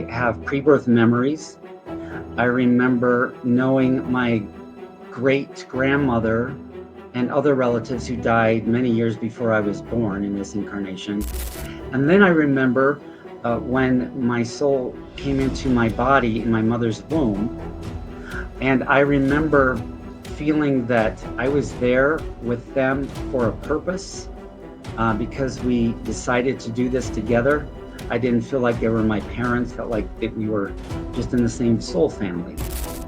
have pre-birth memories. I remember knowing my great-grandmother and other relatives who died many years before I was born in this incarnation. And then I remember when my soul came into my body in my mother's womb. And I remember feeling that I was there with them for a purpose because we decided to do this together. I didn't feel like they were my parents, felt like that we were just in the same soul family.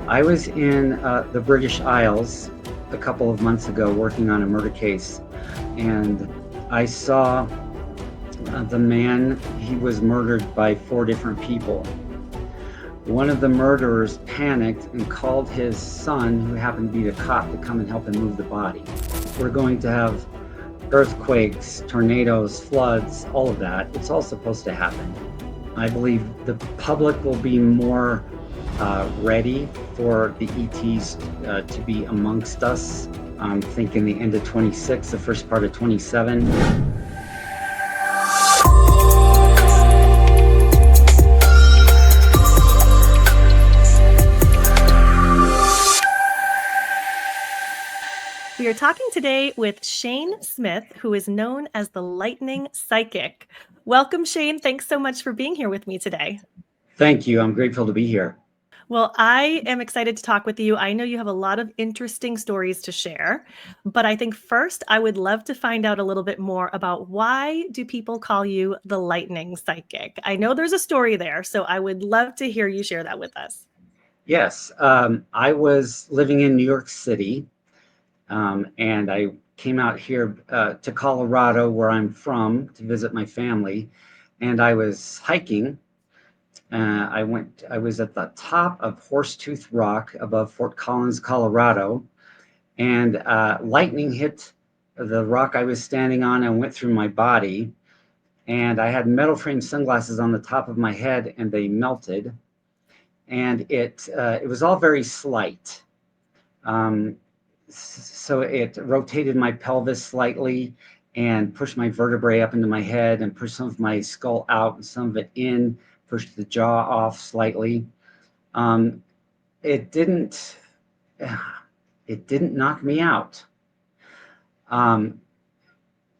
I was in the British Isles a couple of months ago working on a murder case, and I saw the man. He was murdered by 4 different people. One of the murderers panicked and called his son, who happened to be the cop, to come and help him move the body. We're going to have earthquakes, tornadoes, floods, all of that. It's all supposed to happen. I believe the public will be more ready for the ETs to be amongst us. I'm thinking the end of 26, the first part of 27. We are talking today with Shane Smith, who is known as the Lightening Psychic. Welcome, Shane. Thanks so much for being here with me today. Thank you. I'm grateful to be here. Well, I am excited to talk with you. I know you have a lot of interesting stories to share, but I think first I would love to find out a little bit more about why do people call you the Lightning Psychic? I know there's a story there, so I would love to hear you share that with us. Yes, I was living in New York City, and I came out here to Colorado, where I'm from, to visit my family, and I was hiking. I was at the top of Horsetooth Rock above Fort Collins, Colorado, and lightning hit the rock I was standing on and went through my body. And I had metal frame sunglasses on the top of my head, and they melted. And it was all very slight. So it rotated my pelvis slightly and pushed my vertebrae up into my head and pushed some of my skull out and some of it in, pushed the jaw off slightly. It didn't knock me out.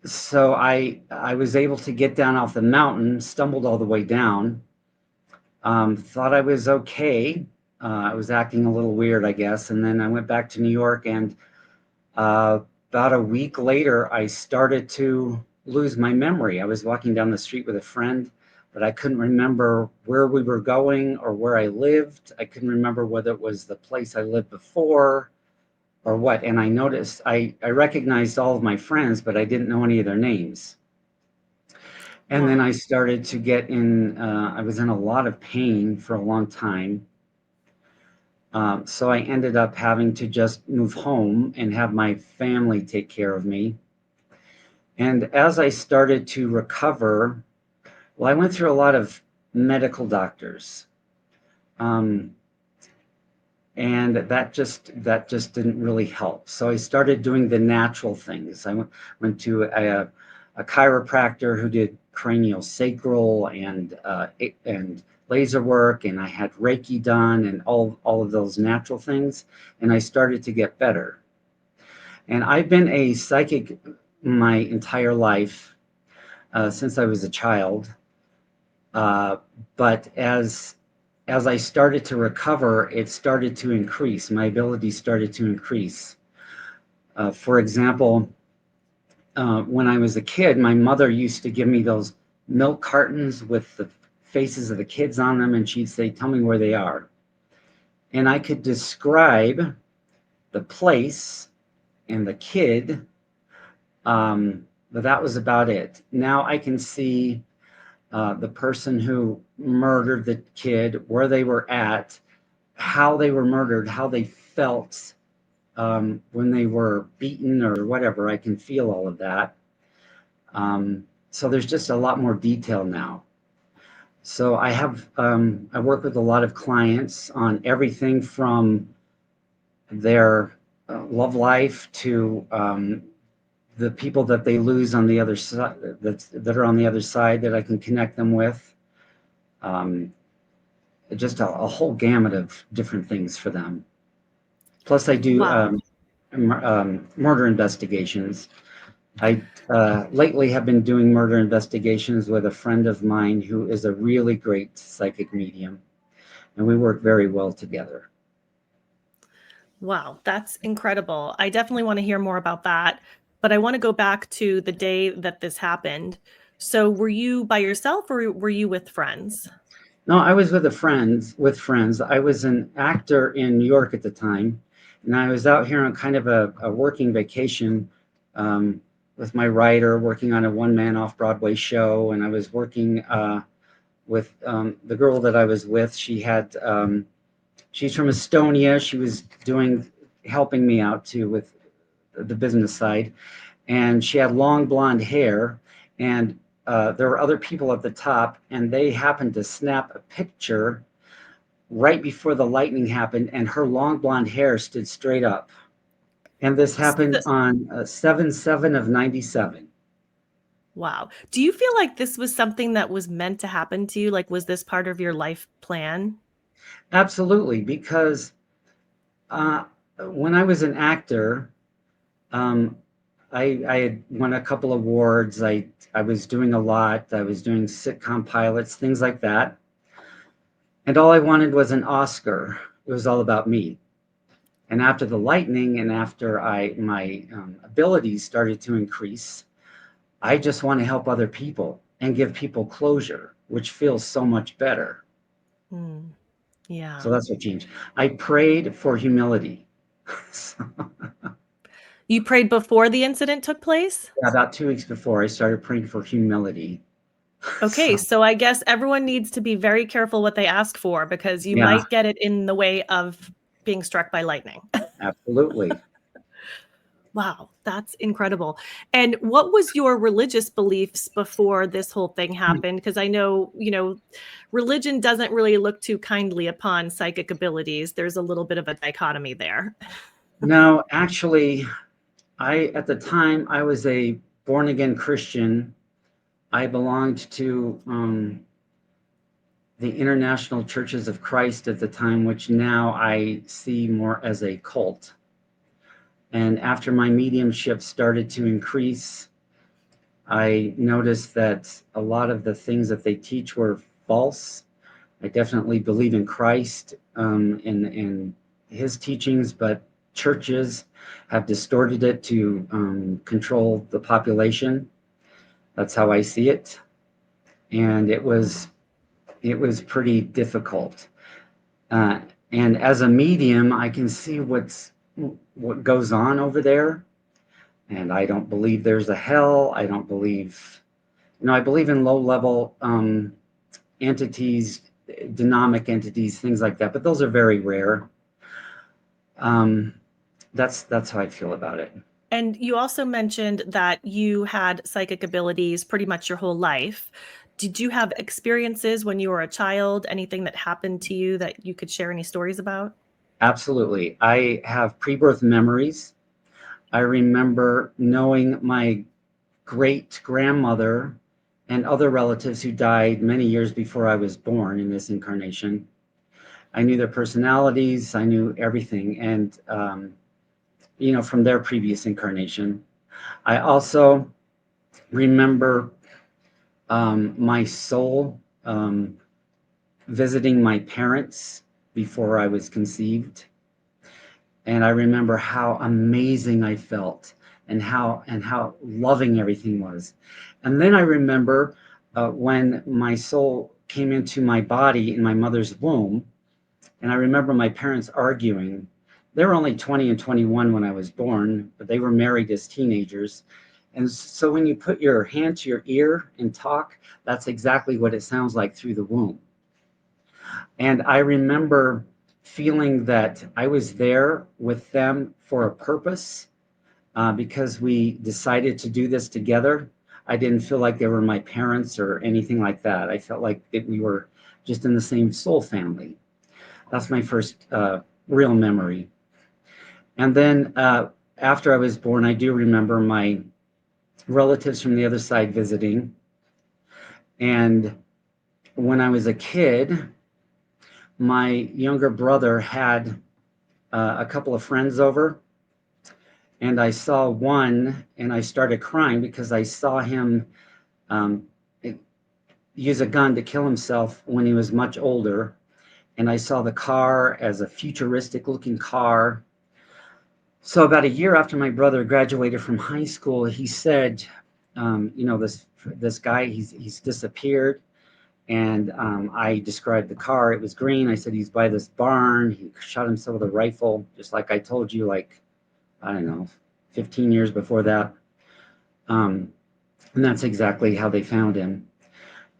So I was able to get down off the mountain, stumbled all the way down, thought I was okay. I was acting a little weird, I guess. And then I went back to New York, and about a week later, I started to lose my memory. I was walking down the street with a friend, but I couldn't remember where we were going or where I lived. I couldn't remember whether it was the place I lived before or what. And I noticed, I recognized all of my friends, but I didn't know any of their names. And then I started to get in, I was in a lot of pain for a long time. So I ended up having to just move home and have my family take care of me. And as I started to recover, well, I went through a lot of medical doctors. And that just didn't really help. So I started doing the natural things. I went to a chiropractor who did craniosacral and laser work, and I had Reiki done and all of those natural things, and I started to get better. And I've been a psychic my entire life, since I was a child. But as I started to recover, it started to increase. My ability started to increase. For example, when I was a kid, my mother used to give me those milk cartons with the faces of the kids on them, and she'd say, "Tell me where they are." And I could describe the place and the kid, but that was about it. Now I can see the person who murdered the kid, where they were at, how they were murdered, how they felt when they were beaten or whatever. I can feel all of that. So there's just a lot more detail now. So I work with a lot of clients on everything from their love life to the people that they lose on the other side, that are on the other side, that I can connect them with. just a whole gamut of different things for them. Plus, I do Wow. murder investigations. I lately have been doing murder investigations with a friend of mine who is a really great psychic medium, and we work very well together. Wow, that's incredible. I definitely want to hear more about that, but I want to go back to the day that this happened. So, were you by yourself or were you with friends? No, I was with a friend, with friends. I was an actor in New York at the time, and I was out here on kind of a working vacation um, with my writer, working on a one-man off-Broadway show, and I was working with the girl that I was with. She's from Estonia. She was helping me out too with the business side, and she had long blonde hair, and there were other people at the top, and they happened to snap a picture right before the lightning happened, and her long blonde hair stood straight up. And this happened S- on 7/7 of 97. Wow. Do you feel like this was something that was meant to happen to you? Like, was this part of your life plan? Absolutely, because uh, when I was an actor, um, I had won a couple awards. I was doing a lot. I was doing sitcom pilots, things like that. And all I wanted was an Oscar. It was all about me. And after the lightning, and after my abilities started to increase, I just want to help other people and give people closure, which feels so much better. Hmm. So Yeah. that's what changed. I prayed for humility. So, You prayed before the incident took place? yeah, about 2 weeks before, I started praying for humility. Okay, So, so I guess everyone needs to be very careful what they ask for because you yeah, might get it in the way of being struck by lightning. absolutely. Wow, that's incredible. And what was your religious beliefs before this whole thing happened? Because I know, religion doesn't really look too kindly upon psychic abilities. There's a little bit of a dichotomy there. No, actually, at the time, I was a born again Christian. I belonged to the International Churches of Christ at the time, which now I see more as a cult. And after my mediumship started to increase, I noticed that a lot of the things that they teach were false. I definitely believe in Christ in his teachings, but churches have distorted it to control the population. That's how I see it, and it was pretty difficult. Uh, and as a medium, I can see what goes on over there, and I don't believe there's a hell. I don't believe, I believe in low level entities, dynamic entities, things like that, but those are very rare. Um, that's how I feel about it. And you also mentioned that you had psychic abilities pretty much your whole life. Did you have experiences when you were a child, anything that happened to you that you could share any stories about? Absolutely. I have pre-birth memories. I remember knowing my great grandmother and other relatives who died many years before I was born in this incarnation. I knew their personalities, I knew everything, and from their previous incarnation. I also remember my soul visiting my parents before I was conceived, and I remember how amazing I felt and how loving everything was. And then I remember when my soul came into my body in my mother's womb, and I remember my parents arguing. They were only 20 and 21 when I was born, but they were married as teenagers. And so when you put your hand to your ear and talk, that's exactly what it sounds like through the womb. And I remember feeling that I was there with them for a purpose because we decided to do this together. I didn't feel like they were my parents or anything like that. I felt like that we were just in the same soul family. That's my first real memory. And then after I was born, I do remember my relatives from the other side visiting. And when I was a kid, my younger brother had a couple of friends over, and I saw one, and I started crying because I saw him um, use a gun to kill himself when he was much older. And I saw the car as a futuristic looking car. So about a year after my brother graduated from high school, he said, this guy, he's disappeared. And I described the car. It was green. I said, he's by this barn. He shot himself with a rifle, just like I told you, like, I don't know, 15 years before that. And that's exactly how they found him.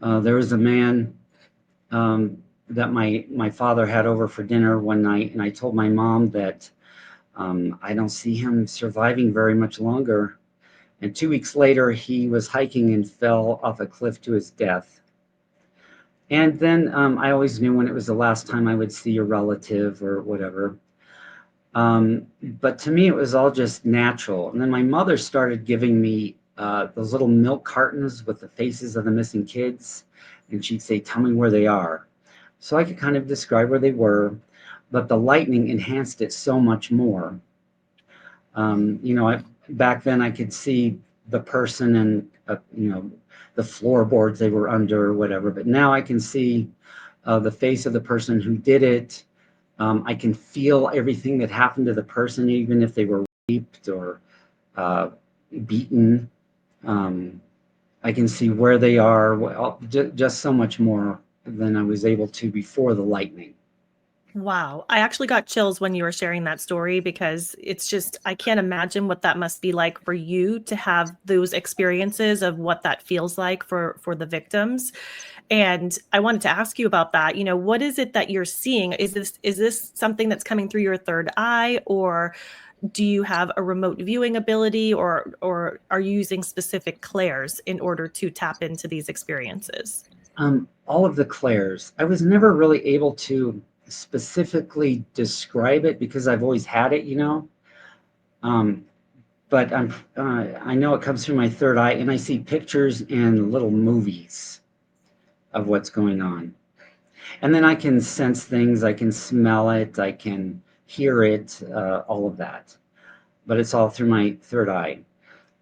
There was a man that my father had over for dinner one night, and I told my mom that I don't see him surviving very much longer. And 2 weeks later, he was hiking and fell off a cliff to his death. And then I always knew when it was the last time I would see a relative or whatever. But to me, it was all just natural. And then my mother started giving me those little milk cartons with the faces of the missing kids. And she'd say, tell me where they are. So I could kind of describe where they were, but the lightning enhanced it so much more. Back then I could see the person and, the floorboards they were under or whatever, but now I can see the face of the person who did it. I can feel everything that happened to the person, even if they were raped or beaten. I can see where they are, just so much more than I was able to before the lightning. Wow. I actually got chills when you were sharing that story because it's just, I can't imagine what that must be like for you to have those experiences of what that feels like for the victims. And I wanted to ask you about that. What is it that you're seeing? Is this something that's coming through your third eye, or do you have a remote viewing ability, or are you using specific clairs in order to tap into these experiences? All of the clairs. I was never really able to specifically describe it because I've always had it, Um, but I know it comes through my third eye, and I see pictures and little movies of what's going on. And then I can sense things, I can smell it, I can hear it, all of that. But it's all through my third eye.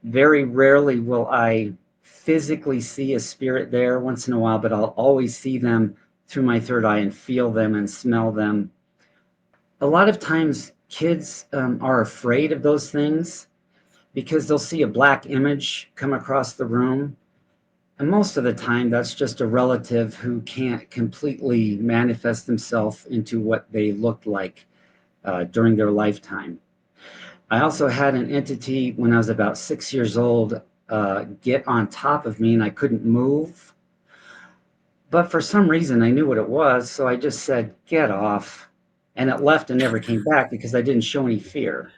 Very rarely will I physically see a spirit there, once in a while, but I'll always see them through my third eye and feel them and smell them. A lot of times kids are afraid of those things because they'll see a black image come across the room. And most of the time, that's just a relative who can't completely manifest themselves into what they looked like during their lifetime. I also had an entity when I was about 6 years old get on top of me, and I couldn't move. But for some reason, I knew what it was, so I just said, get off. And it left and never came back because I didn't show any fear.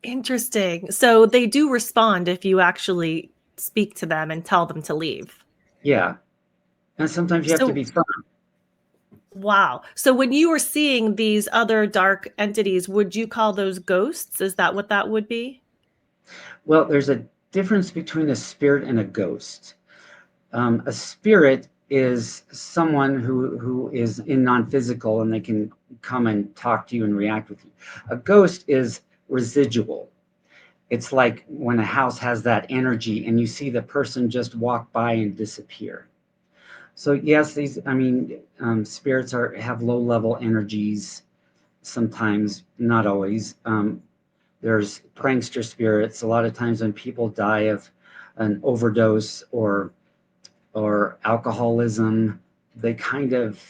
Interesting. So they do respond if you actually speak to them and tell them to leave. Yeah. And sometimes you have to So, be firm. wow. So when you were seeing these other dark entities, would you call those ghosts? Is that what that would be? Well, there's a difference between a spirit and a ghost. A spirit is someone who is in non-physical, and they can come and talk to you and react with you. A ghost is residual. It's like when a house has that energy and you see the person just walk by and disappear. So yes, spirits have low level energies sometimes, not always. There's prankster spirits. A lot of times when people die of an overdose or alcoholism, they kind of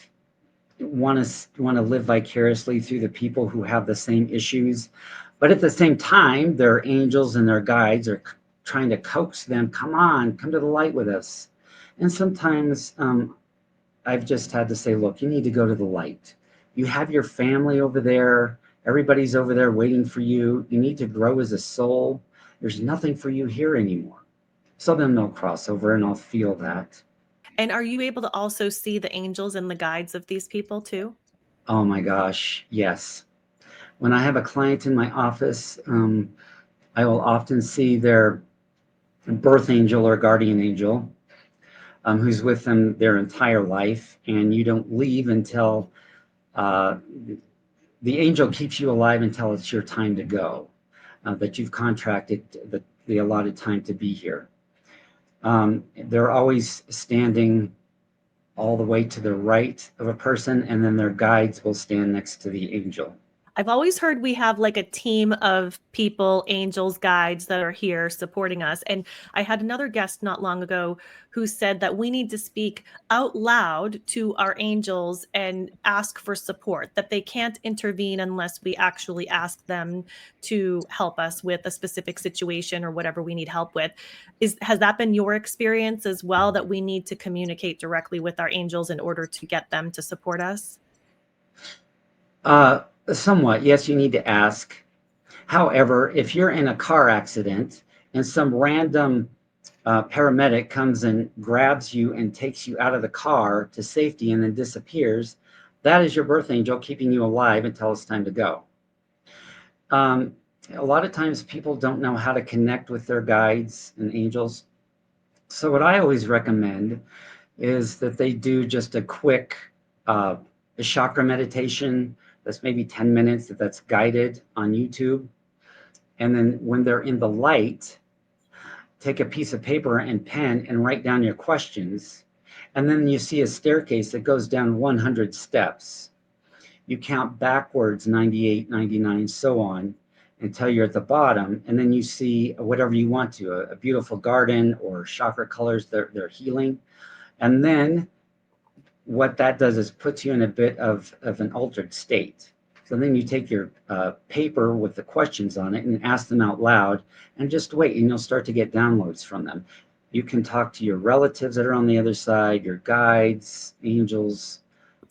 want to live vicariously through the people who have the same issues. But at the same time, their angels and their guides are trying to coax them, come on, come to the light with us. And sometimes I've just had to say, look, you need to go to the light. You have your family over there. Everybody's over there waiting for you. You need to grow as a soul. There's nothing for you here anymore. So then they'll cross over and I'll feel that. And are you able to also see the angels and the guides of these people too? Oh my gosh, yes. When I have a client in my office, I will often see their birth angel or guardian angel. who's with them their entire life, and you don't leave until uh, the angel keeps you alive until it's your time to go, that you've contracted the allotted time to be here. They're always standing all the way to the right of a person, and then their guides will stand next to the angel. I've always heard we have like a team of people, angels, guides that are here supporting us. And I had another guest not long ago who said that we need to speak out loud to our angels and ask for support, that they can't intervene unless we actually ask them to help us with a specific situation or whatever we need help with. Has that been your experience as well, that we need to communicate directly with our angels in order to get them to support us? Uh, Somewhat, yes, you need to ask. However, if you're in a car accident and some random paramedic comes and grabs you and takes you out of the car to safety and then disappears, that is your birth angel keeping you alive until it's time to go. Um, a lot of times people don't know how to connect with their guides and angels. So what I always recommend is that they do just a quick uh, chakra meditation that's maybe 10 minutes, that's guided on YouTube. And then when they're in the light, take a piece of paper and pen and write down your questions. And then you see a staircase that goes down 100 steps. You count backwards 98, 99, so on, until you're at the bottom. And then you see whatever you want to, a beautiful garden or chakra colors, they're healing. And then what that does is puts you in a bit of an altered state. So then you take your paper with the questions on it and ask them out loud and just wait, and you'll start to get downloads from them. You can talk to your relatives that are on the other side, your guides, angels.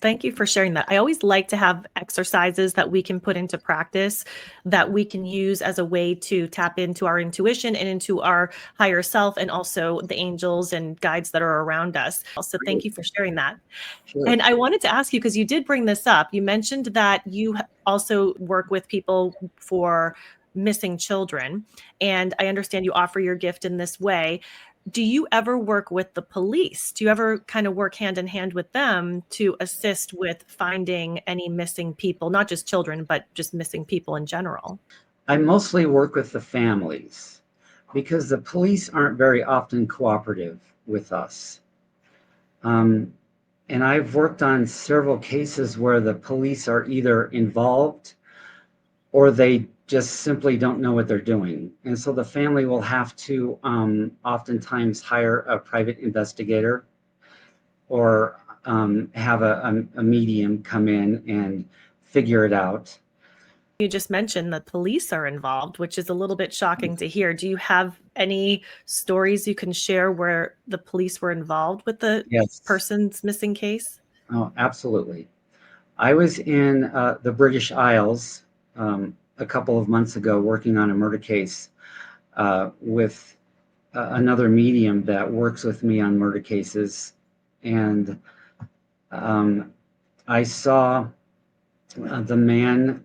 Thank you for sharing that. I always like to have exercises that we can put into practice, that we can use as a way to tap into our intuition and into our higher self, and also the angels and guides that are around us. So thank you for sharing that. Sure. And I wanted to ask you, because you did bring this up, you mentioned that you also work with people for missing children. And I understand you offer your gift in this way. Do you ever work with the police? Do you ever kind of work hand in hand with them to assist with finding any missing people, not just children, but just missing people in general? I mostly work with the families because the police aren't very often cooperative with us. Um, and I've worked on several cases where the police are either involved or they just simply don't know what they're doing. And so the family will have to oftentimes hire a private investigator or have a medium come in and figure it out. You just mentioned that police are involved, which is a little bit shocking to hear. Do you have any stories you can share where the police were involved with the Yes. person's missing case? Oh, absolutely. I was in the British Isles a couple of months ago working on a murder case with another medium that works with me on murder cases. And I saw the man,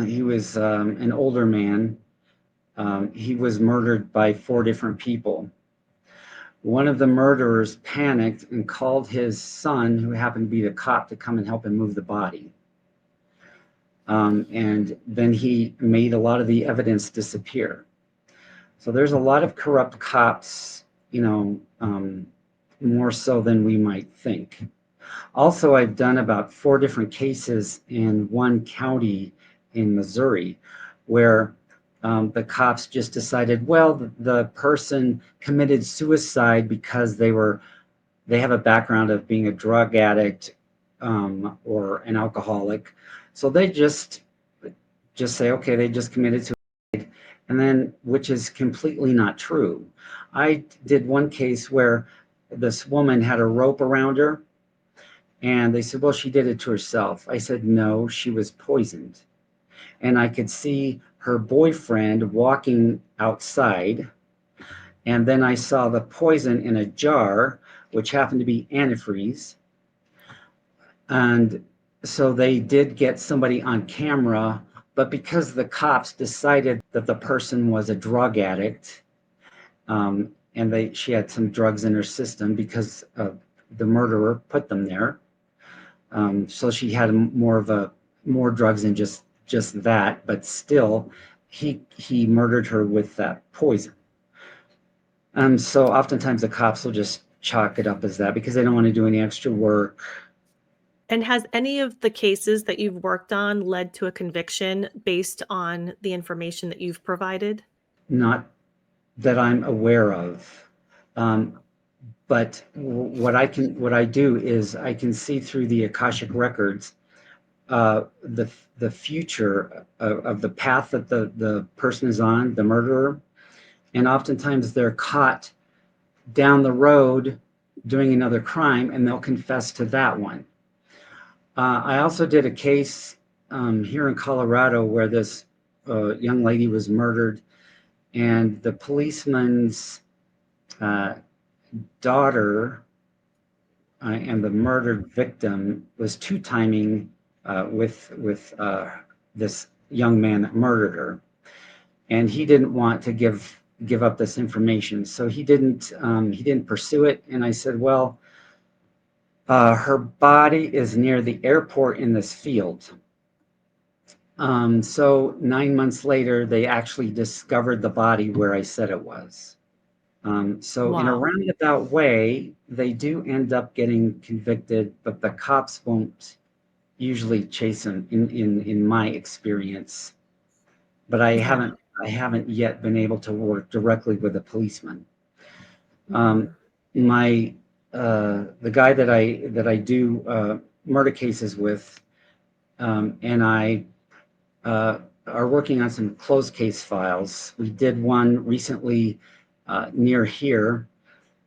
he was an older man. He was murdered by 4 different people. One of the murderers panicked and called his son, who happened to be the cop, to come and help him move the body. And then he made a lot of the evidence disappear. So there's a lot of corrupt cops, more so than we might think. Also, I've done about 4 different cases in one county in Missouri where the cops just decided, well, the person committed suicide because they have a background of being a drug addict or an alcoholic. So they just say, okay, they just committed suicide, and then, which is completely not true. I did one case where this woman had a rope around her, and they said, well, she did it to herself. I said, no, she was poisoned. And I could see her boyfriend walking outside, and then I saw the poison in a jar, which happened to be antifreeze. And so they did get somebody on camera, but because the cops decided that the person was a drug addict, and she had some drugs in her system because the murderer put them there. So she had more drugs than just that, but still, he murdered her with that poison. So oftentimes the cops will just chalk it up as that because they don't want to do any extra work. And has any of the cases that you've worked on led to a conviction based on the information that you've provided? Not that I'm aware of. Um, but what I do is I can see through the Akashic records the future of the path that the person is on, the murderer, and oftentimes they're caught down the road doing another crime, and they'll confess to that one. I also did a case here in Colorado where this young lady was murdered, and the policeman's uh, daughter and the murdered victim was two-timing with this young man that murdered her, and he didn't want to give up this information, so he didn't pursue it. And I said, well, her body is near the airport in this field. So 9 months later, they actually discovered the body where I said it was. So in a Wow. roundabout way, they do end up getting convicted, but the cops won't usually chase them in my experience. But Yeah. I haven't yet been able to work directly with a policeman. Um, Mhm. my the guy that I do murder cases with, and I are working on some closed case files. We did one recently near here,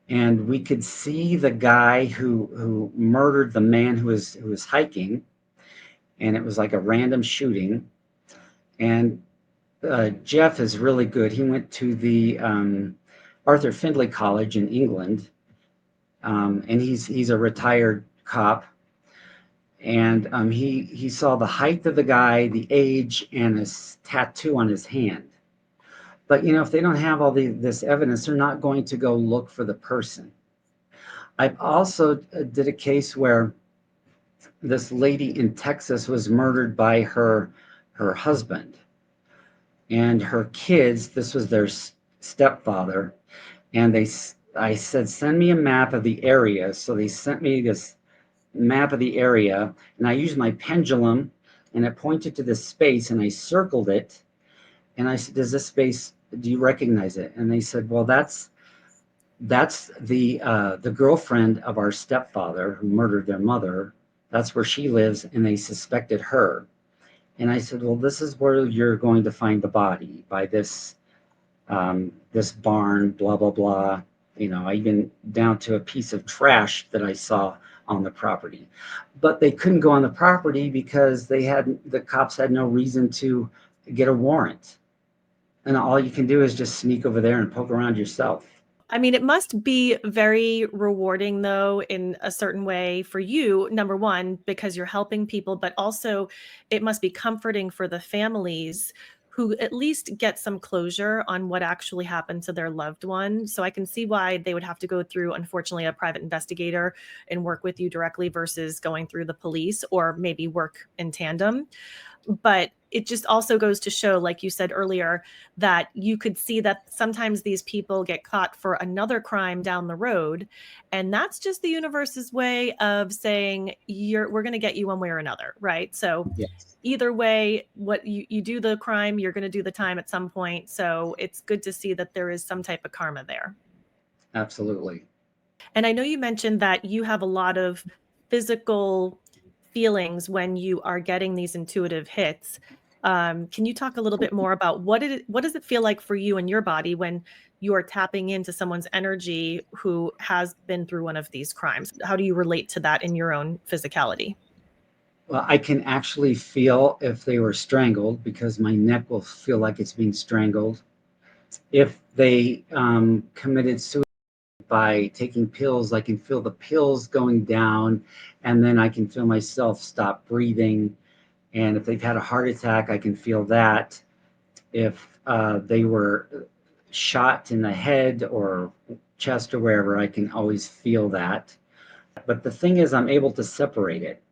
and we could see the guy who murdered the man who was hiking, and it was like a random shooting. And Jeff is really good. He went to the Arthur Findlay College in England, and he's a retired cop. And he saw the height of the guy, the age, and his tattoo on his hand. But you know, if they don't have all this evidence, they're not going to go look for the person. I've also did a case where this lady in Texas was murdered by her husband and her kids. This was their stepfather, and I said, send me a map of the area. So they sent me this map of the area, and I used my pendulum, and it pointed to this space, and I circled it, and I said, does this space, do you recognize it? And they said, well, that's the girlfriend of our stepfather who murdered their mother. That's where she lives, and they suspected her. And I said, well, this is where you're going to find the body, by this barn, blah blah blah. You know, even down to a piece of trash that I saw on the property. But they couldn't go on the property because the cops had no reason to get a warrant. And all you can do is just sneak over there and poke around yourself. I mean, it must be very rewarding, though, in a certain way for you, number one, because you're helping people, but also it must be comforting for the families who at least get some closure on what actually happened to their loved one. So I can see why they would have to go through, unfortunately, a private investigator and work with you directly versus going through the police or maybe work in tandem. But it just also goes to show, like you said earlier, that you could see that sometimes these people get caught for another crime down the road, and that's just the universe's way of saying we're going to get you one way or another, right? So Yes, either way, what you do the crime, you're going to do the time at some point. So it's good to see that there is some type of karma there. absolutely. And I know you mentioned that you have a lot of physical feelings when you are getting these intuitive hits. Can you talk a little bit more about what does it feel like for you and your body when you are tapping into someone's energy who has been through one of these crimes? How do you relate to that in your own physicality? Well, I can actually feel if they were strangled because my neck will feel like it's being strangled. If they committed suicide by taking pills, I can feel the pills going down, and then I can feel myself stop breathing. And if they've had a heart attack, I can feel that. If they were shot in the head or chest or wherever, I can always feel that. But the thing is, I'm able to separate it.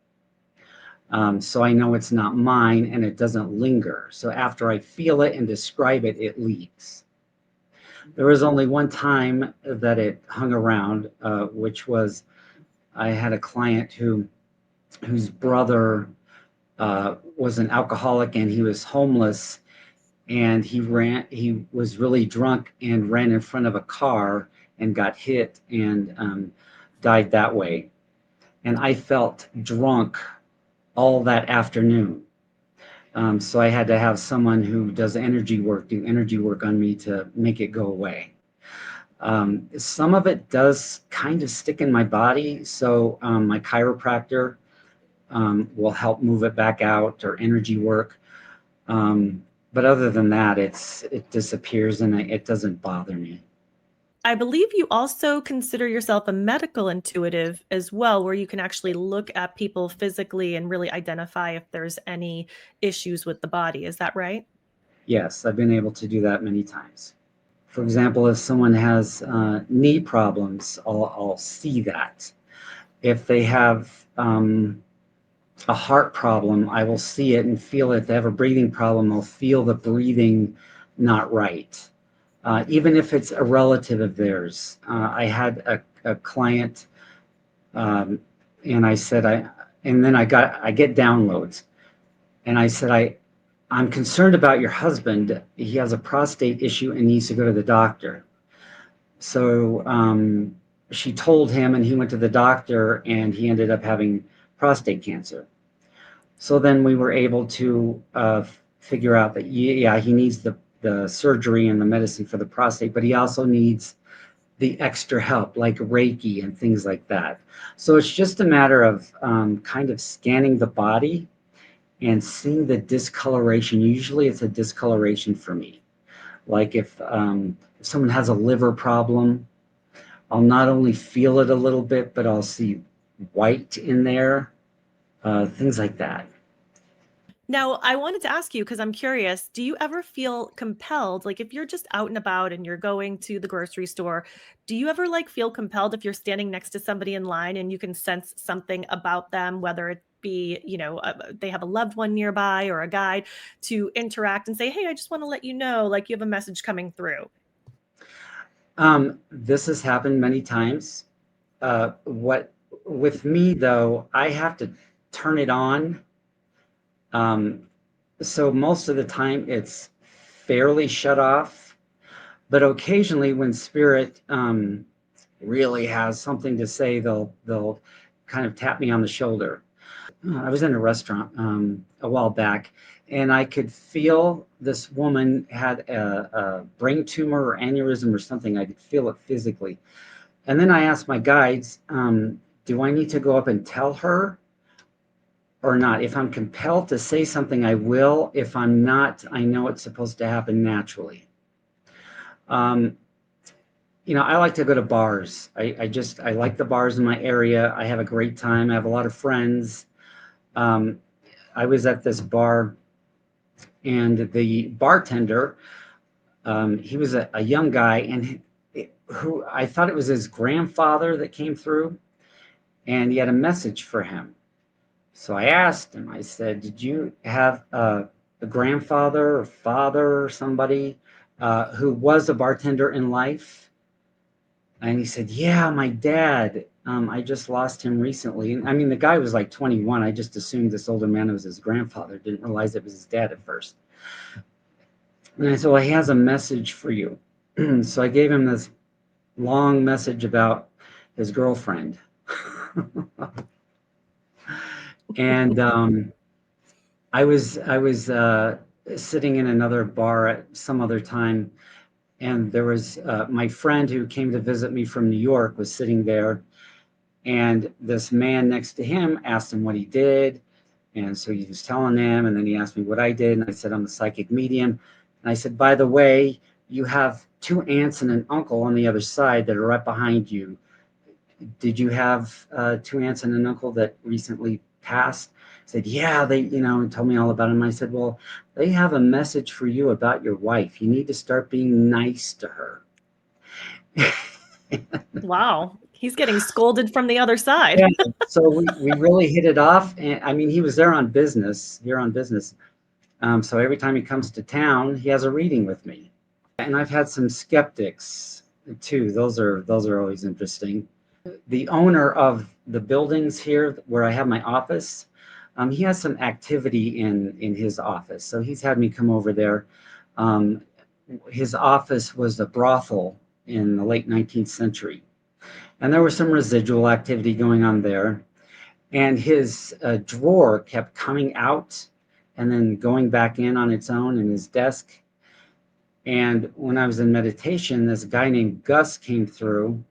So I know it's not mine and it doesn't linger. So after I feel it and describe it, it leaves. There was only one time that it hung around, which was I had a client whose brother was an alcoholic and he was homeless, and he was really drunk and ran in front of a car and got hit and died that way. And I felt drunk all that afternoon. So I had to have someone who does energy work do energy work on me to make it go away. Some of it does kind of stick in my body, so my chiropractor will help move it back out, or energy work. But other than that, it disappears and it doesn't bother me. I believe you also consider yourself a medical intuitive as well, where you can actually look at people physically and really identify if there's any issues with the body. Is that right? Yes, I've been able to do that many times. For example, if someone has knee problems, I'll see that. If they have a heart problem, I will see it and feel it. If they have a breathing problem, I'll feel the breathing not right. Even if it's a relative of theirs. I had a client, and I said, and then I get downloads, and I said, I'm concerned about your husband. He has a prostate issue and needs to go to the doctor. So she told him, and he went to the doctor, and he ended up having prostate cancer. So then we were able to figure out that, yeah, he needs the surgery and the medicine for the prostate, but he also needs the extra help, like Reiki and things like that. So it's just a matter of kind of scanning the body and seeing the discoloration. Usually it's a discoloration for me. Like if someone has a liver problem, I'll not only feel it a little bit, but I'll see white in there, things like that. Now, I wanted to ask you because I'm curious, do you ever feel compelled, like if you're just out and about and you're going to the grocery store, do you ever like feel compelled if you're standing next to somebody in line and you can sense something about them, whether it be, they have a loved one nearby or a guide, to interact and say, "Hey, I just want to let you know, like you have a message coming through." This has happened many times. What with me though, I have to turn it on. Um, so most of the time it's fairly shut off, but occasionally when spirit really has something to say, they'll kind of tap me on the shoulder. I was in a restaurant a while back, and I could feel this woman had a brain tumor or aneurysm or something. I could feel it physically. And then I asked my guides, do I need to go up and tell her or not? If I'm compelled to say something, I will. If I'm not, I know it's supposed to happen naturally. Um, I like to go to bars. I like the bars in my area. I have a great time. I have a lot of friends. Um, I was at this bar, and the bartender, he was a young guy, and who I thought it was his grandfather that came through, and he had a message for him. So I asked him, I said, did you have a grandfather or father or somebody who was a bartender in life? And he said, yeah, my dad. I just lost him recently. And I mean, the guy was like 21. I just assumed this older man was his grandfather. Didn't realize it was his dad at first. And I said, well, he has a message for you. So I gave him this long message about his girlfriend. And I was sitting in another bar at some other time, and there was my friend who came to visit me from New York was sitting there, and this man next to him asked him what he did, and so he was telling him, and then he asked me what I did, and I said I'm a psychic medium, and I said, by the way, you have two aunts and an uncle on the other side that are right behind you. Did you have two aunts and an uncle that recently passed? Said, yeah, they, and told me all about him. I said, well, they have a message for you about your wife. You need to start being nice to her. Wow. He's getting scolded from the other side. Yeah. So we really hit it off. And I mean, he was there on business, here on business. So every time he comes to town, he has a reading with me. And I've had some skeptics too. Those are always interesting. The owner of the buildings here where I have my office, he has some activity in his office. So he's had me come over there. Um, his office was a brothel in the late 19th century. And there was some residual activity going on there. And his drawer kept coming out and then going back in on its own in his desk. And when I was in meditation, this guy named Gus came through.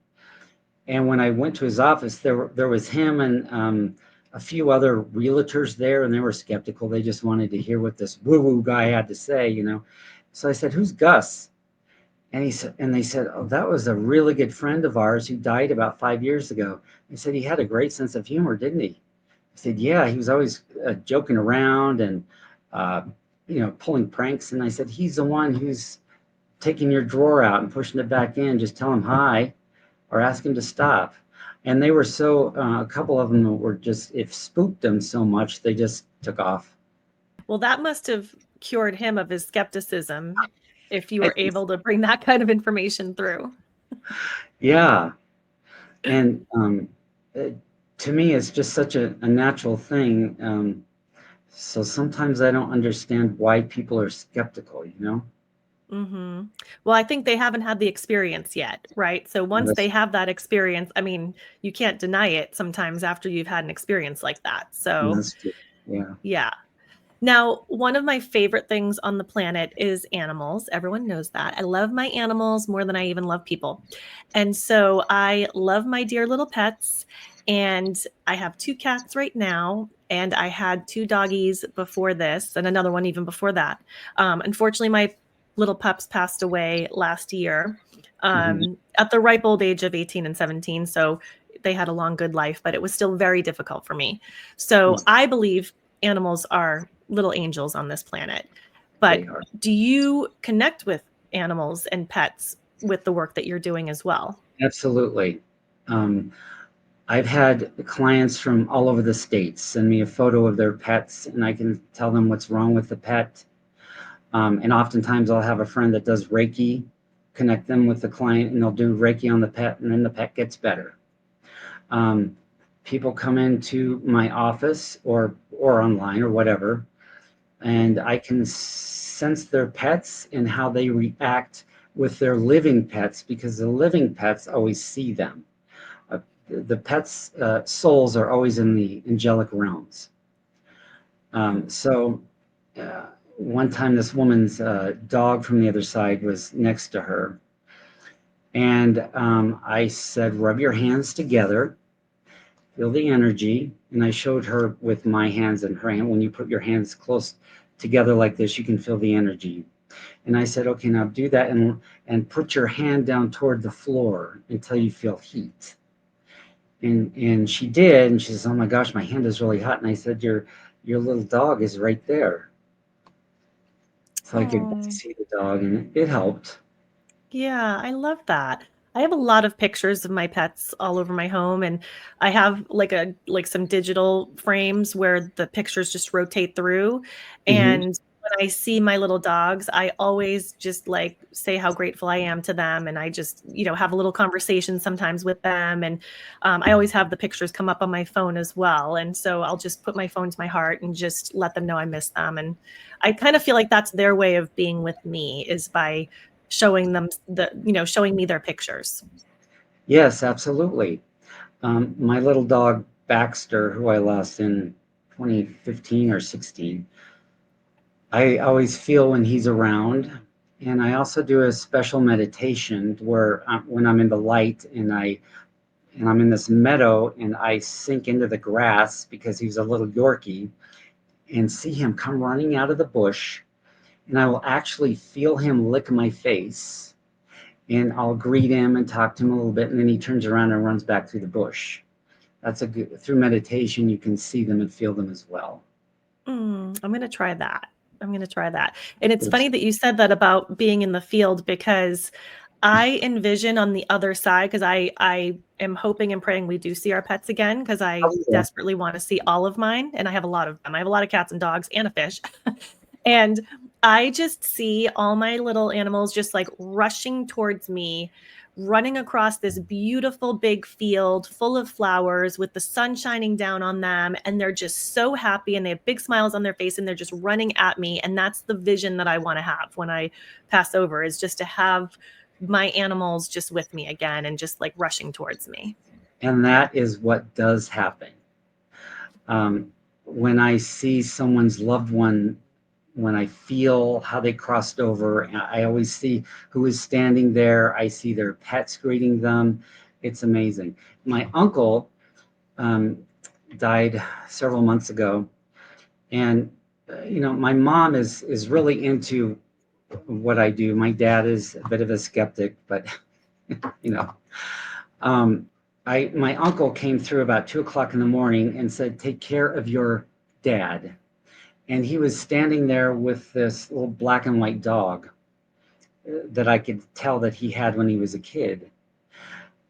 And when I went to his office, there was him and a few other realtors there, and they were skeptical. They just wanted to hear what this woo-woo guy had to say. So I said, "Who's Gus?" And they said, "Oh, that was a really good friend of ours who died about 5 years ago." They said he had a great sense of humor, didn't he? I said, "Yeah, he was always joking around and uh, pulling pranks." And I said, "He's the one who's taking your drawer out and pushing it back in. Just tell him hi or ask him to stop." And they were so, a couple of them were just, it spooked them so much, they just took off. Well, that must have cured him of his skepticism if you I were think, able to bring that kind of information through. yeah. And to me, it's just such a natural thing. So sometimes I don't understand why people are skeptical. Hmm. Well, I think they haven't had the experience yet, right? So once That's, they have that experience, I mean, you can't deny it sometimes after you've had an experience like that. So, that's true. Yeah. yeah. Now, one of my favorite things on the planet is animals. Everyone knows that. I love my animals more than I even love people. And so I love my dear little pets. And I have two cats right now. And I had two doggies before this, and another one even before that. Unfortunately, my little pups passed away last year Mhm. at the ripe old age of 18 and 17. So they had a long, good life, but it was still very difficult for me. So Yes, I believe animals are little angels on this planet. they But are. do you connect with animals and pets with the work that you're doing as well? Absolutely. Um, I've had clients from all over the states send me a photo of their pets, and I can tell them what's wrong with the pet. And oftentimes I'll have a friend that does Reiki, connect them with the client, and they'll do Reiki on the pet, and then the pet gets better. Um, People come into my office or online or whatever, and I can sense their pets and how they react with their living pets, because the living pets always see them. Uh, the pets' souls are always in the angelic realms. So one time, this woman's dog from the other side was next to her, and I said, "Rub your hands together, feel the energy." And I showed her with my hands and her hand. When you put your hands close together like this, you can feel the energy. And I said, "Okay, now do that and put your hand down toward the floor until you feel heat." And she did, and she says, "Oh my gosh, my hand is really hot." And I said, "Your little dog is right there." So I could Oh, see the dog, and it helped. yeah, I love that. I have a lot of pictures of my pets all over my home, and I have like some digital frames where the pictures just rotate through. Hmm. And when I see my little dogs, I always just like say how grateful I am to them, and I just have a little conversation sometimes with them. And I always have the pictures come up on my phone as well, and so I'll just put my phone to my heart and just let them know I miss them. And I kind of feel like that's their way of being with me, is by showing them showing me their pictures. Yes, absolutely. My little dog Baxter, who I lost in 2015 or 16, I always feel when he's around. And I also do a special meditation where when I'm in the light and I'm in this meadow and I sink into the grass because he's a little Yorkie, and see him come running out of the bush, and I will actually feel him lick my face, and I'll greet him and talk to him a little bit, and then he turns around and runs back through the bush. that's a good, through meditation, you can see them and feel them as well. I'm gonna try that. I'm gonna try that. And it's It's, funny that you said that about being in the field because I envision on the other side, because I am hoping and praying we do see our pets again because I oh, yeah. desperately want to see all of mine, and I have a lot of them. I have a lot of cats and dogs and a fish. And I just see all my little animals just like rushing towards me, running across this beautiful big field full of flowers with the sun shining down on them. And they're just so happy and they have big smiles on their face and they're just running at me. And that's the vision that I want to have when I pass over, is just to have my animals just with me again and just like rushing towards me. And that is what does happen. When I see someone's loved one, when I feel how they crossed over, I always see who is standing there. I see their pets greeting them. It's amazing. My uncle um, died several months ago, and my mom is really into what I do. My dad is a bit of a skeptic, but you know, um, my uncle came through about 2 o'clock in the morning and said, "Take care of your dad." And he was standing there with this little black and white dog that I could tell that he had when he was a kid.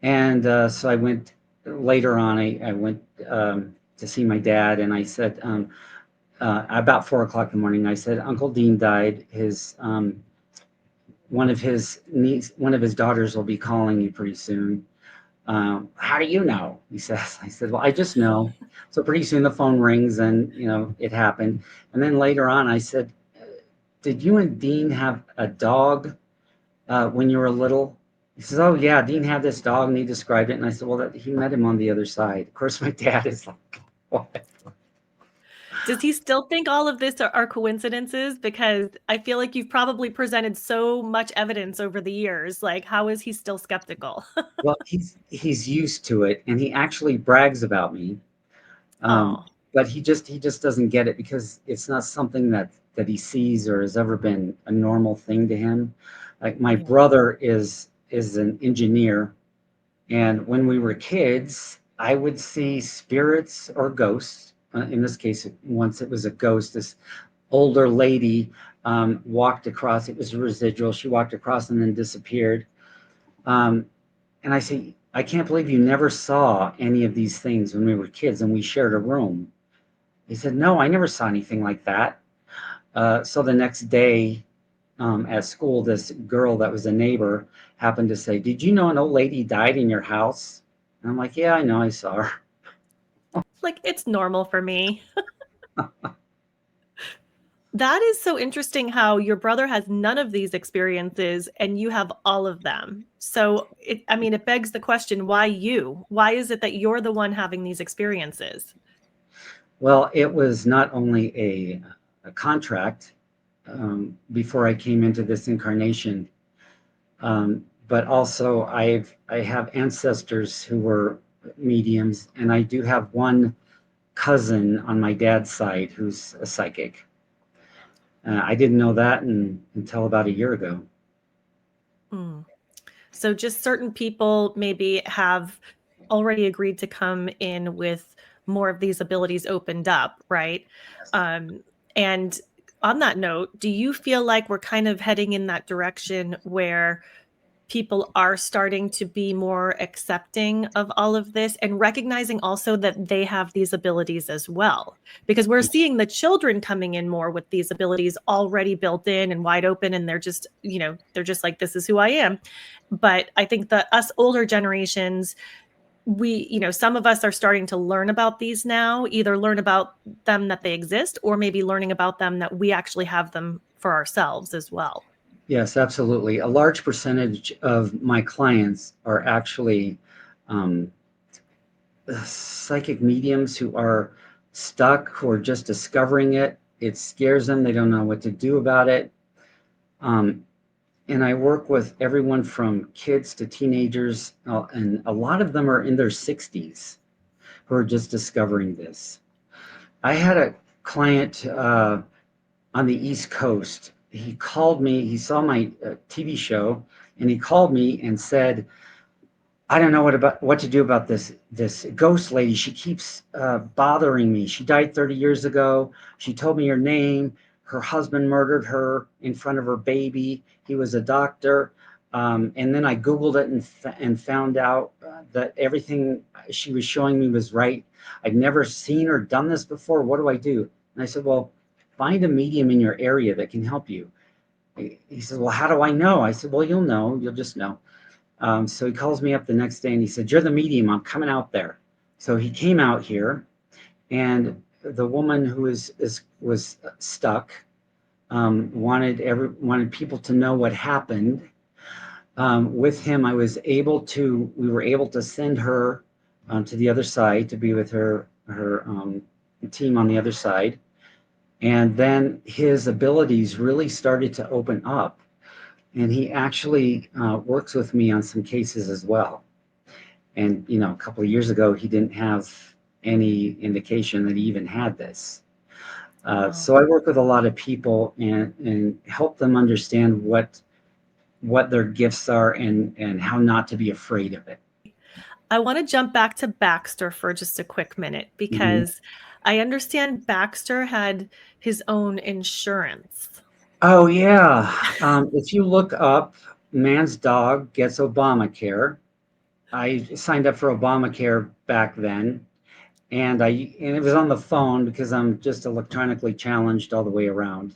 And so I went later on. I went to see my dad, and I said, about 4 o'clock in the morning, I said, "Uncle Dean died. His one of his daughters will be calling you pretty soon." "How do you know?" he says. I said, "Well, I just know." So pretty soon the phone rings, and it happened. And then later on, I said, "Did you and Dean have a dog when you were little?" He says, "Oh yeah, Dean had this dog," and he described it. And I said, "Well, he met him on the other side." Of course, my dad is like, "What?" Does he still think all of this are coincidences? Because I feel like you've probably presented so much evidence over the years. Like, how is he still skeptical? Well, he's used to it, and he actually brags about me. Um, Oh, but he just doesn't get it because it's not something that he sees or has ever been a normal thing to him. Like my yeah. brother is an engineer, and when we were kids, I would see spirits or ghosts. In this case, once it was a ghost. This older lady walked across. It was a residual. She walked across and then disappeared. Um, and I say, "I can't believe you never saw any of these things when we were kids and we shared a room." He said, "No, I never saw anything like that." So the next day at school, this girl that was a neighbor happened to say, "Did you know an old lady died in your house?" And I'm like, "Yeah, I know, I saw her." Like, it's normal for me. That is so interesting how your brother has none of these experiences and you have all of them. So, I mean, it begs the question, why you? Why is it that you're the one having these experiences? Well, it was not only a contract before I came into this incarnation, but also I have ancestors who were mediums, and I do have one cousin on my dad's side who's a psychic. I didn't know that until about a year ago. Mm. So just certain people maybe have already agreed to come in with more of these abilities opened up, right? Um, and on that note, do you feel like we're kind of heading in that direction where people are starting to be more accepting of all of this and recognizing also that they have these abilities as well? Because we're seeing the children coming in more with these abilities already built in and wide open, and they're just, they're just like, this is who I am. But I think that us older generations, some of us are starting to learn about these now, either learn about them that they exist, or maybe learning about them that we actually have them for ourselves as well. Yes, absolutely. A large percentage of my clients are actually um, psychic mediums who are stuck, who are just discovering it. It scares them. They don't know what to do about it. Um, and I work with everyone from kids to teenagers, and a lot of them are in their 60s who are just discovering this. I had a client on the East Coast. He called me, he saw my TV show, and he called me and said, I don't know what to do about this ghost lady. She keeps bothering me. She died 30 years ago. She told me her name. Her husband murdered her in front of her baby. He was a doctor. And then I Googled it and found out that everything she was showing me was right. I'd never seen or done this before. What do I do? And I said, well, find a medium in your area that can help you. He said, well, how do I know? I said, well, you'll know. You'll just know. So he calls me up the next day and he said, you're the medium. I'm coming out there. So he came out here, and the woman who was stuck wanted people to know what happened. With him, we were able to send her to the other side to be with her team on the other side. And then his abilities really started to open up. And he actually works with me on some cases as well. And, a couple of years ago, he didn't have any indication that he even had this. Wow. So I work with a lot of people and help them understand what their gifts are and how not to be afraid of it. I want to jump back to Baxter for just a quick minute Mhm. because I understand Baxter had his own insurance. Oh, yeah. If you look up man's dog gets Obamacare, I signed up for Obamacare back then. And it was on the phone because I'm just electronically challenged all the way around.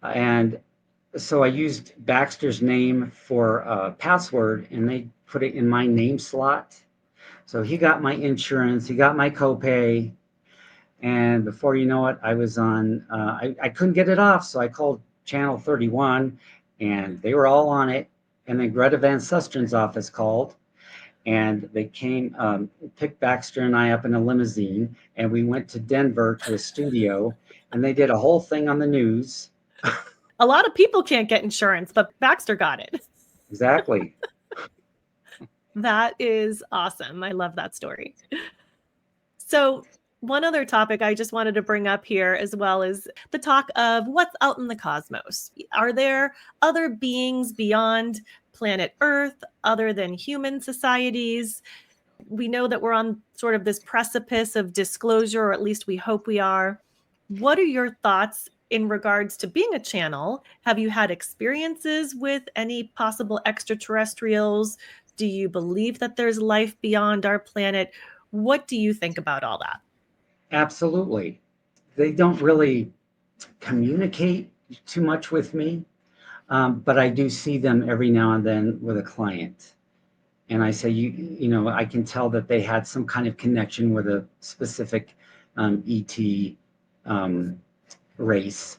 And so I used Baxter's name for a password, and they put it in my name slot. So he got my insurance, he got my copay, and before you know it, I was on. I couldn't get it off, so I called Channel 31, and they were all on it. And then Greta Van Sustren's office called, and they came, picked Baxter and I up in a limousine, and we went to Denver to a studio, and they did a whole thing on the news. A lot of people can't get insurance, but Baxter got it. Exactly. That is awesome. I love that story. So, one other topic I just wanted to bring up here as well is the talk of what's out in the cosmos. Are there other beings beyond planet Earth, other than human societies? We know that we're on sort of this precipice of disclosure, or at least we hope we are. What are your thoughts in regards to being a channel? Have you had experiences with any possible extraterrestrials? Do you believe that there's life beyond our planet? What do you think about all that? Absolutely. They don't really communicate too much with me, but I do see them every now and then with a client. And I say, I can tell that they had some kind of connection with a specific ET race,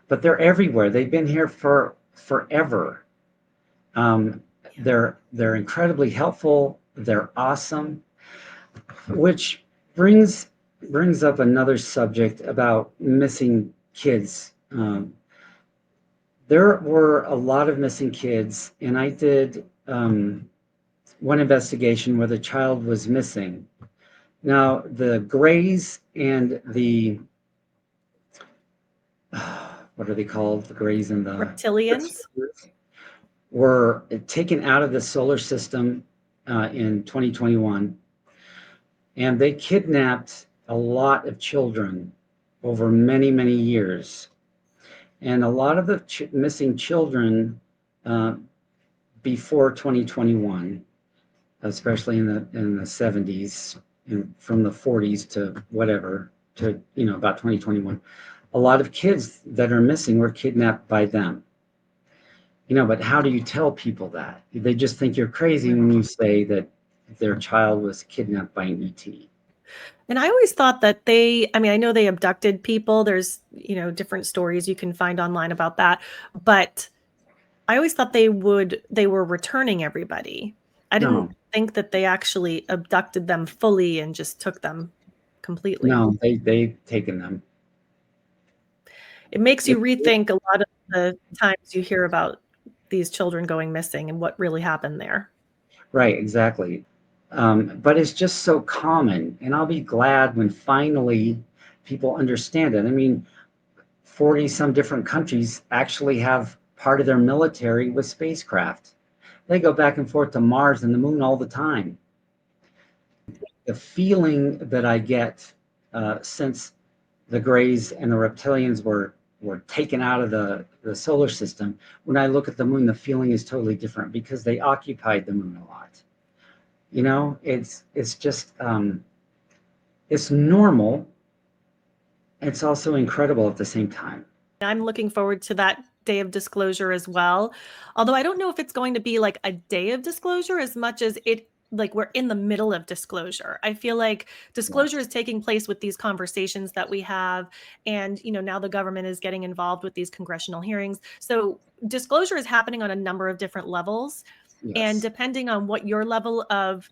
but they're everywhere. They've been here for forever. Um, they're incredibly helpful. They're awesome, which brings up another subject about missing kids. There were a lot of missing kids, and I did one investigation where the child was missing. Now, the Greys and the what are they called? The Greys and the Reptilians? were taken out of the solar system in 2021, and they kidnapped a lot of children over many, many years. And a lot of the missing children uh, before 2021, especially in the 70s, and from the 40s to whatever to about 2021, a lot of kids that are missing were kidnapped by them. But how do you tell people that? They just think you're crazy when you say that their child was kidnapped by an ET. And I always thought that I know they abducted people. There's, different stories you can find online about that. But I always thought they were returning everybody. I didn't No, think that they actually abducted them fully and just took them completely. no, they've taken them. It makes It, you rethink a lot of the times you hear about these children going missing and what really happened there. right, exactly. But it's just so common, and I'll be glad when finally people understand it. I mean, 40 some different countries actually have part of their military with spacecraft. They go back and forth to Mars and the moon all the time. The feeling that I get since the Greys and the reptilians were taken out of the solar system, when I look at the moon, the feeling is totally different because they occupied the moon a lot. You know, it's just it's normal. It's also incredible at the same time. I'm looking forward to that day of disclosure as well. Although I don't know if it's going to be like a day of disclosure as much as it like we're in the middle of disclosure. I feel like disclosure Yes. is taking place with these conversations that we have, and now the government is getting involved with these congressional hearings. So disclosure is happening on a number of different levels, and Yes. depending on what your level of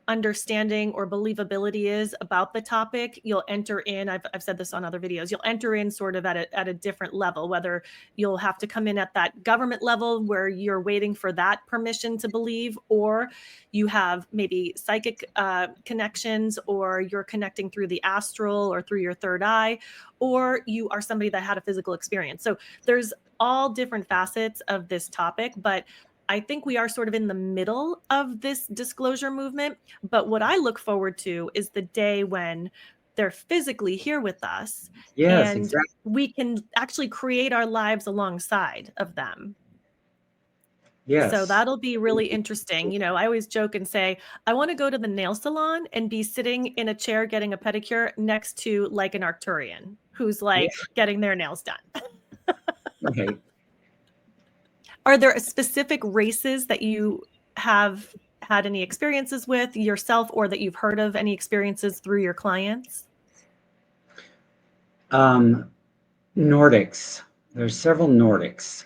understanding or believability is about the topic, you'll enter in. I've said this on other videos. You'll enter in sort of at a different level, whether you'll have to come in at that government level where you're waiting for that permission to believe, or you have maybe psychic connections, or you're connecting through the astral or through your third eye, or you are somebody that had a physical experience. So there's all different facets of this topic, but I think we are sort of in the middle of this disclosure movement. But what I look forward to is the day when they're physically here with us Yes, and exactly. we can actually create our lives alongside of them. So Yes. that'll be really interesting. I always joke and say, I want to go to the nail salon and be sitting in a chair getting a pedicure next to like an Arcturian who's Yeah. like getting their nails done. Okay. Are there specific races that you have had any experiences with yourself, or that you've heard of any experiences through your clients? Nordics. There's several Nordics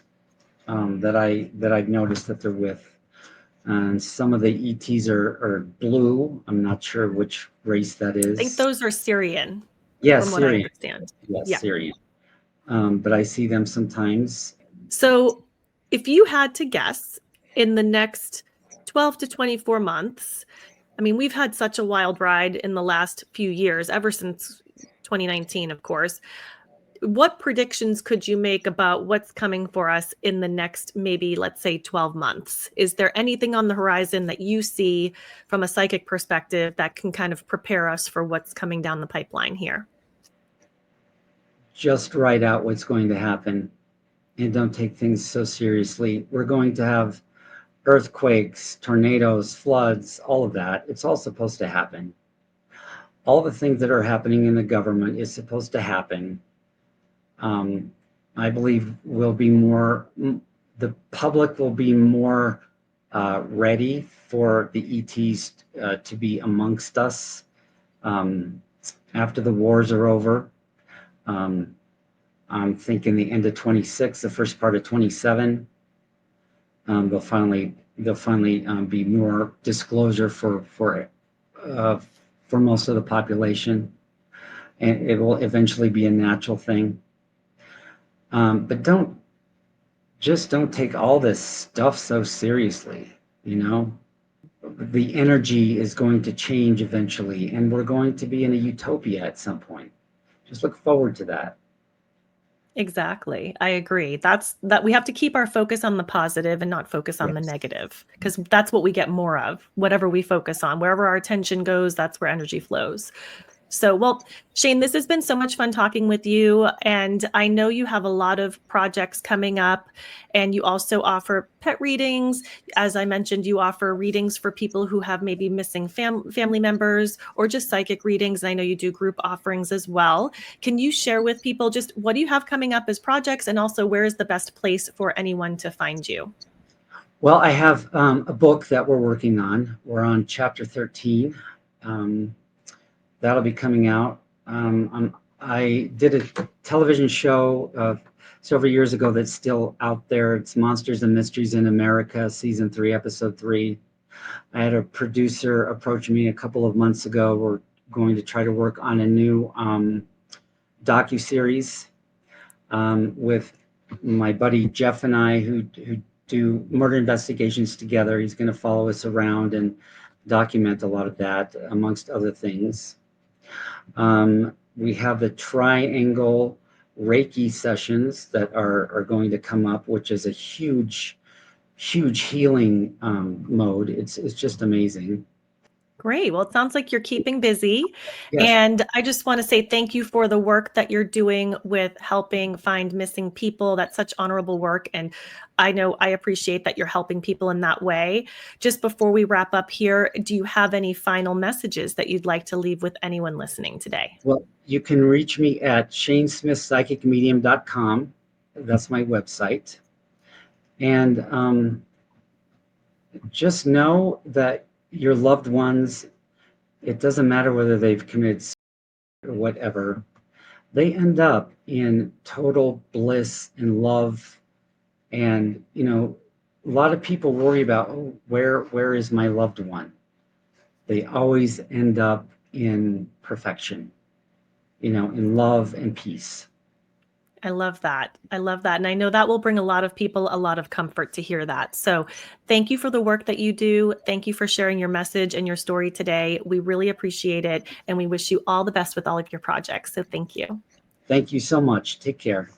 that I've noticed that they're with. And some of the ETs are blue. I'm not sure which race that I think is. those are Syrian, Yes, from what I Syrian. understand. Yes, Yeah. Syrian. But I see them sometimes. So if you had to guess in the next 12 to 24 months, I mean, we've had such a wild ride in the last few years, ever since 2019, of course. What predictions could you make about what's coming for us in the next, maybe, let's say, 12 months? Is there anything on the horizon that you see from a psychic perspective that can kind of prepare us for what's coming down the pipeline here? Just write out what's going to happen and don't take things so seriously. We're going to have earthquakes, tornadoes, floods, all of that. It's all supposed to happen. All the things that are happening in the government is supposed to happen. I believe the public will be more ready for the ETs to be amongst us after the wars are over. I'm thinking the end of 26, the first part of 27. They'll finally be more disclosure for most of the population, and it will eventually be a natural thing. But don't take all this stuff so seriously. You know, the energy is going to change eventually, and we're going to be in a utopia at some point. Just look forward to that. Exactly. I agree. That we have to keep our focus on the positive and not focus on the Yes. negative, because that's what we get more of. Whatever we focus on, wherever our attention goes, that's where energy flows. So, well, Shane, this has been so much fun talking with you. And I know you have a lot of projects coming up, and you also offer pet readings. As I mentioned, you offer readings for people who have maybe missing family members, or just psychic readings. And I know you do group offerings as well. Can you share with people just what do you have coming up as projects, and also where is the best place for anyone to find you? Well, I have a book that we're working on. We're on chapter 13. Um, that'll be coming out. I did a television show several years ago that's still out there. It's Monsters and Mysteries in America, season 3, episode 3. I had a producer approach me a couple of months ago. We're going to try to work on a new docu-series with my buddy Jeff and I, who do murder investigations together. He's going to follow us around and document a lot of that, amongst other things. We have the triangle Reiki sessions that are going to come up, which is a huge huge healing mode. It's just amazing. Great. Well, it sounds like you're keeping busy. Yes. And I just want to say thank you for the work that you're doing with helping find missing people. That's such honorable work. And I know I appreciate that you're helping people in that way. Just before we wrap up here, do you have any final messages that you'd like to leave with anyone listening today? Well, you can reach me at shanesmithpsychicmedium.com. That's my website. And just know that your loved ones, it doesn't matter whether they've committed suicide or whatever, they end up in total bliss and love. And, a lot of people worry about, oh, where is my loved one? They always end up in perfection, in love and peace. I love that. I love that. And I know that will bring a lot of people a lot of comfort to hear that. So thank you for the work that you do. Thank you for sharing your message and your story today. We really appreciate it. And we wish you all the best with all of your projects. So thank you. Thank you so much. Take care.